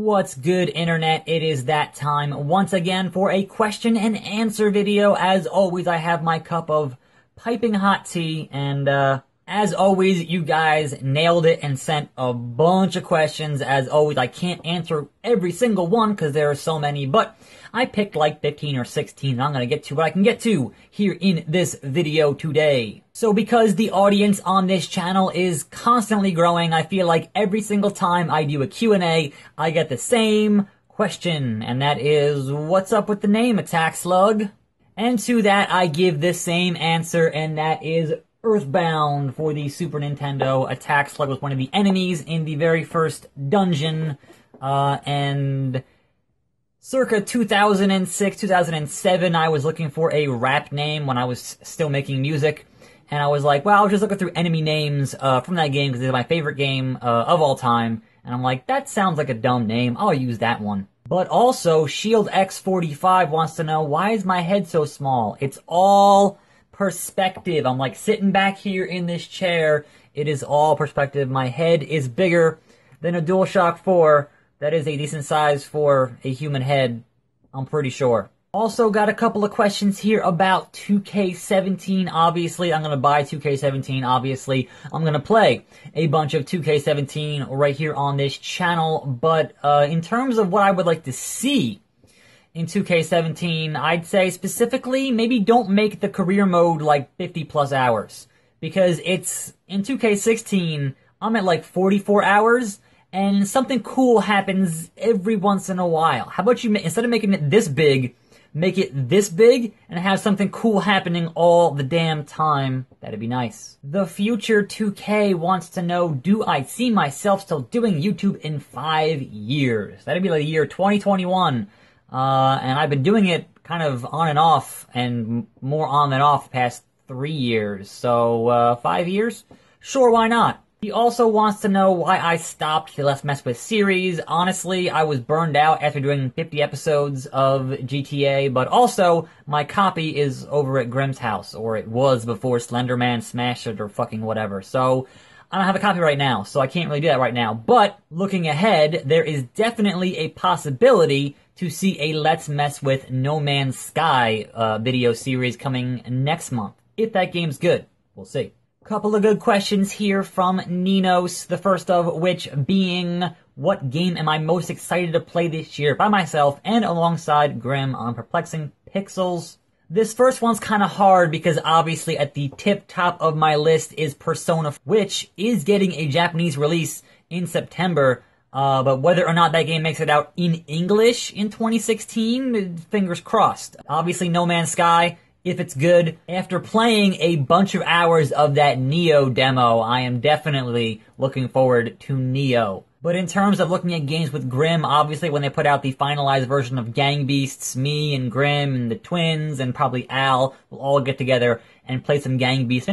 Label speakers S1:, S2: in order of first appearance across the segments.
S1: What's good, Internet? It is that time once again for a question and answer video. As always, I have my cup of piping hot tea, and as always, you guys nailed it and sent a bunch of questions. As always, I can't answer every single one because there are so many, but I picked like 15 or 16. I'm gonna get to what I can get to here in this video today. So because the audience on this channel is constantly growing, I feel like every single time I do a Q&A, I get the same question, and that is, what's up with the name Attack Slug? And to that, I give the same answer, and that is Earthbound for the Super Nintendo. Attack Slug was one of the enemies in the very first dungeon, and circa 2006, 2007, I was looking for a rap name when I was still making music, and I was like, well, I'll just look through enemy names from that game because it's my favorite game of all time, and I'm like, that sounds like a dumb name, I'll use that one. But also, Shield X45 wants to know, why is my head so small? It's all perspective. I'm like sitting back here in this chair. It is all perspective. My head is bigger than a DualShock 4. That is a decent size for a human head, I'm pretty sure. Also got a couple of questions here about 2K17. Obviously, I'm going to buy 2K17. Obviously, I'm going to play a bunch of 2K17 right here on this channel. But in terms of what I would like to see in 2K17, I'd say specifically, maybe don't make the career mode like 50 plus hours. Because it's, in 2K16, I'm at like 44 hours, and something cool happens every once in a while. How about you, instead of making it this big, make it this big, and have something cool happening all the damn time? That'd be nice. The Future 2K wants to know, do I see myself still doing YouTube in 5 years? That'd be like the year 2021. And I've been doing it kind of on and off, and more on than off the past 3 years. So, 5 years? Sure, why not? He also wants to know why I stopped the Let's Mess With series. Honestly, I was burned out after doing 50 episodes of GTA, but also, my copy is over at Grimm's house, or it was before Slenderman smashed it or fucking whatever. So, I don't have a copy right now, so I can't really do that right now. But, looking ahead, there is definitely a possibility to see a Let's Mess With No Man's Sky video series coming next month. If that game's good. We'll see. Couple of good questions here from Ninos, the first of which being, what game am I most excited to play this year by myself and alongside Grimm on Perplexing Pixels? This first one's kind of hard because obviously at the tip top of my list is Persona, which is getting a Japanese release in September, but whether or not that game makes it out in English in 2016, fingers crossed. Obviously No Man's Sky, if it's good. After playing a bunch of hours of that Nioh demo, I am definitely looking forward to Nioh. But in terms of looking at games with Grimm, obviously when they put out the finalized version of Gang Beasts, me and Grimm and the twins and probably Al will all get together and play some Gang Beasts.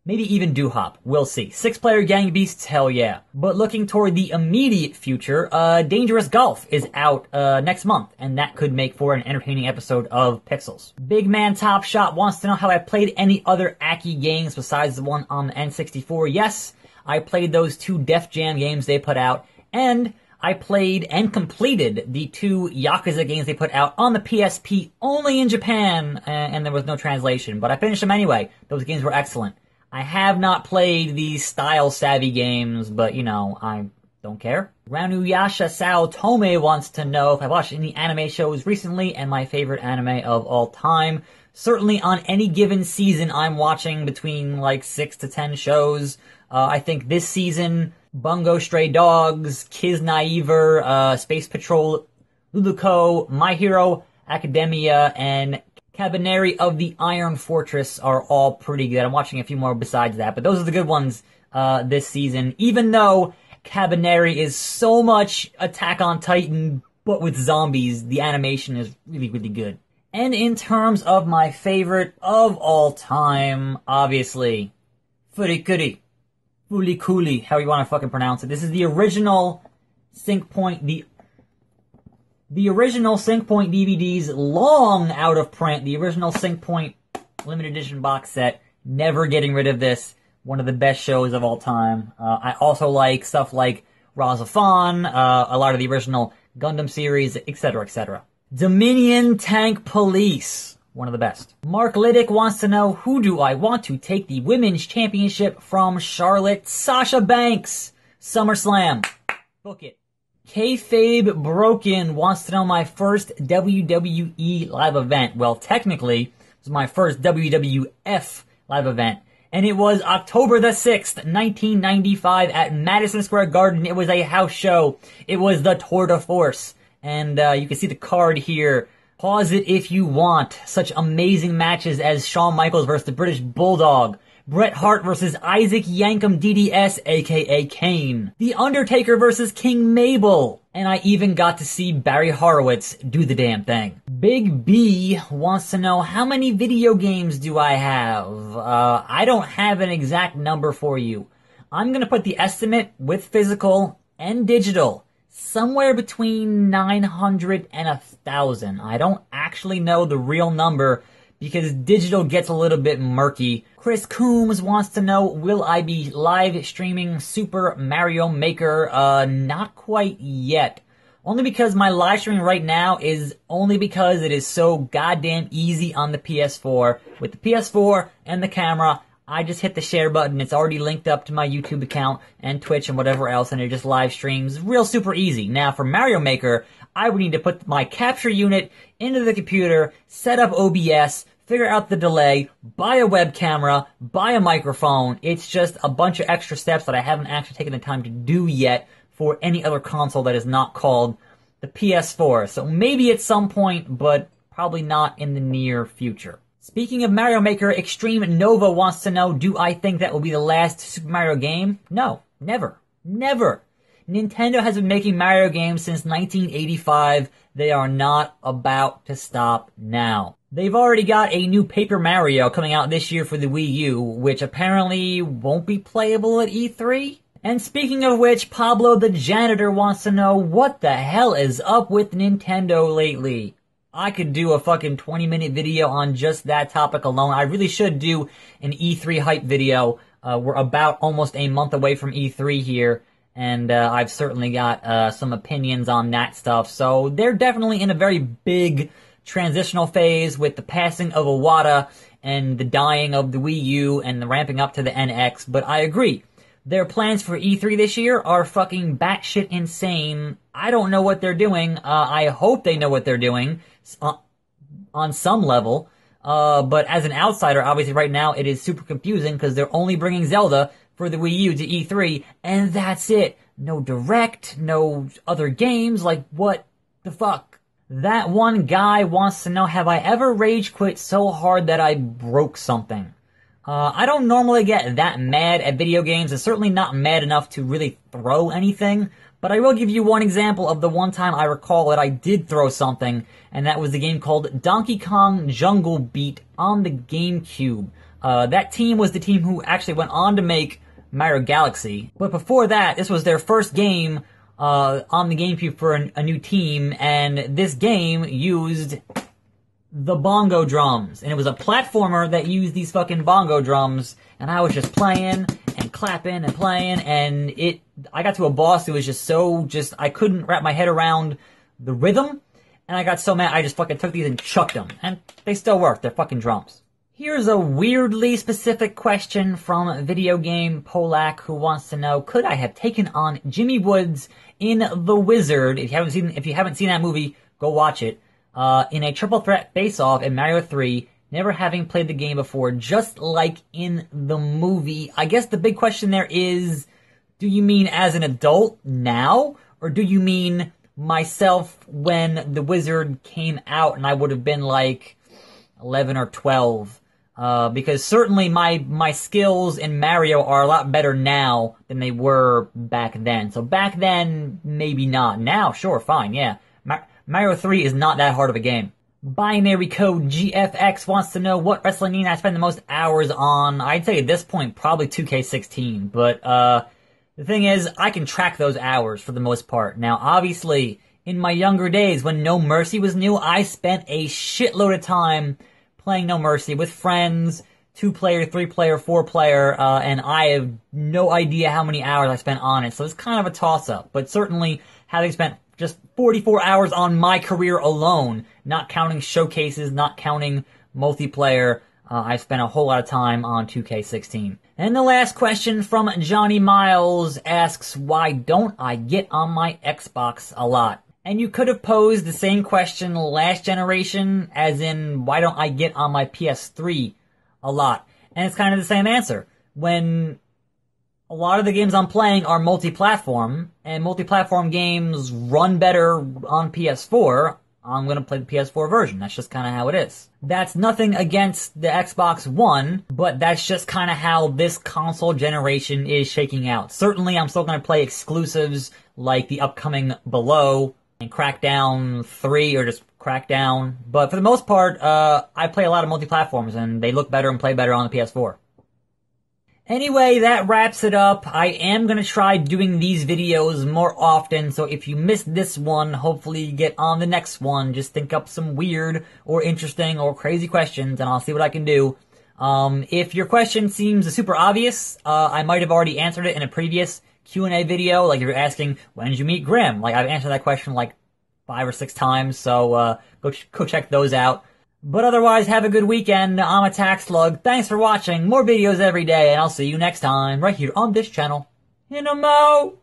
S1: Maybe even Doo-Hop. We'll see. 6-player Gang Beasts, hell yeah. But looking toward the immediate future, Dangerous Golf is out next month, and that could make for an entertaining episode of Pixels. Big Man Top Shot wants to know how I played any other Aki games besides the one on the N64. Yes, I played those 2 Def Jam games they put out, and I played and completed the 2 Yakuza games they put out on the PSP only in Japan, and there was no translation, but I finished them anyway. Those games were excellent. I have not played these style-savvy games, but, you know, I don't care. Ranuyasha Sao Tome wants to know if I watched any anime shows recently and my favorite anime of all time. Certainly on any given season, I'm watching between, like, 6 to 10 shows. I think this season, Bungo Stray Dogs, Kiz Naiver, Space Patrol, Luluko, My Hero Academia, and Cabaneri of the Iron Fortress are all pretty good. I'm watching a few more besides that, but those are the good ones this season. Even though Cabaneri is so much Attack on Titan, but with zombies, the animation is really, really good. And in terms of my favorite of all time, obviously, Furikuri, Fulikuli, how you want to fucking pronounce it. This is the original Sync Point, the original Sync Point DVDs, long out of print. The original Sync Point limited edition box set. Never getting rid of this. One of the best shows of all time. I also like stuff like Rise of Fawn, a lot of the original Gundam series, etc., etc. Dominion Tank Police. One of the best. Mark Liddick wants to know, who do I want to take the women's championship from Charlotte? Sasha Banks. SummerSlam. Book it. Kayfabe Broken wants to know my first WWE live event. Well, technically, it was my first WWF live event. And it was October the 6th, 1995 at Madison Square Garden. It was a house show. It was the Tour de Force. And you can see the card here. Pause it if you want. Such amazing matches as Shawn Michaels versus the British Bulldog. Bret Hart versus Isaac Yankem DDS, aka Kane. The Undertaker versus King Mabel. And I even got to see Barry Horowitz do the damn thing. Big B wants to know, how many video games do I have? I don't have an exact number for you. I'm gonna put the estimate with physical and digital somewhere between 900 and 1,000. I don't actually know the real number because digital gets a little bit murky. Chris Coombs wants to know, will I be live streaming Super Mario Maker? Not quite yet. Only because my live streaming right now is only because it is so goddamn easy on the PS4. With the PS4 and the camera, I just hit the share button. It's already linked up to my YouTube account and Twitch and whatever else, and it just live streams real super easy. Now for Mario Maker, I would need to put my capture unit into the computer, set up OBS, figure out the delay, buy a web camera, buy a microphone. It's just a bunch of extra steps that I haven't actually taken the time to do yet for any other console that is not called the PS4. So maybe at some point, but probably not in the near future. Speaking of Mario Maker, Extreme Nova wants to know, do I think that will be the last Super Mario game? No, never. Never. Nintendo has been making Mario games since 1985. They are not about to stop now. They've already got a new Paper Mario coming out this year for the Wii U, which apparently won't be playable at E3. And speaking of which, Pablo the Janitor wants to know, what the hell is up with Nintendo lately? I could do a fucking 20-minute video on just that topic alone. I really should do an E3 hype video. We're about almost a month away from E3 here, and I've certainly got some opinions on that stuff. So they're definitely in a very big transitional phase with the passing of Iwata and the dying of the Wii U and the ramping up to the NX. But I agree, their plans for E3 this year are fucking batshit insane. I don't know what they're doing. I hope they know what they're doing on some level. But as an outsider, obviously right now it is super confusing because they're only bringing Zelda for the Wii U to E3, and that's it. No Direct, no other games, like what the fuck? That one guy wants to know, have I ever rage quit so hard that I broke something? I don't normally get that mad at video games, and certainly not mad enough to really throw anything, but I will give you one example of the one time I recall that I did throw something, and that was the game called Donkey Kong Jungle Beat on the GameCube. That team was the team who actually went on to make Mario Galaxy, but before that, this was their first game on the GameCube for a new team, and this game used the bongo drums, and it was a platformer that used these fucking bongo drums, and I was just playing and clapping and playing, and I got to a boss who was I couldn't wrap my head around the rhythm, and I got so mad I just fucking took these and chucked them, and they still work, they're fucking drums. Here's a weirdly specific question from Video Game Polak, who wants to know, could I have taken on Jimmy Woods in The Wizard? If you haven't seen that movie, go watch it. In a triple threat face-off in Mario 3, never having played the game before, just like in the movie. I guess the big question there is, do you mean as an adult now? Or do you mean myself when The Wizard came out and I would have been like 11 or 12? Because certainly my skills in Mario are a lot better now than they were back then. So back then, maybe not. Now, sure, fine, yeah. Mario 3 is not that hard of a game. Binary Code GFX wants to know, what wrestling game I spend the most hours on. I'd say at this point, probably 2K16. But, the thing is, I can track those hours for the most part. Now, obviously, in my younger days, when No Mercy was new, I spent a shitload of time playing No Mercy with friends, 2-player, 3-player, 4-player, and I have no idea how many hours I spent on it, so it's kind of a toss-up. But certainly, having spent just 44 hours on my career alone, not counting showcases, not counting multiplayer, I spent a whole lot of time on 2K16. And the last question from Johnny Miles asks, why don't I get on my Xbox a lot? And you could have posed the same question last generation, as in, why don't I get on my PS3 a lot? And it's kind of the same answer. When a lot of the games I'm playing are multi-platform, and multi-platform games run better on PS4, I'm gonna play the PS4 version. That's just kinda how it is. That's nothing against the Xbox One, but that's just kinda how this console generation is shaking out. Certainly, I'm still gonna play exclusives like the upcoming Below and Crackdown 3 or just Crackdown. But for the most part, I play a lot of multi-platforms and they look better and play better on the PS4. Anyway, that wraps it up. I am gonna try doing these videos more often, so if you missed this one, hopefully you get on the next one. Just think up some weird or interesting or crazy questions and I'll see what I can do. If your question seems super obvious, I might have already answered it in a previous Q&A video. Like if you're asking, when did you meet Grim? Like I've answered that question like 5 or 6 times, so go check those out. But otherwise, have a good weekend. I'm Attack Slug. Thanks for watching. More videos every day, and I'll see you next time, right here on this channel. In a mo!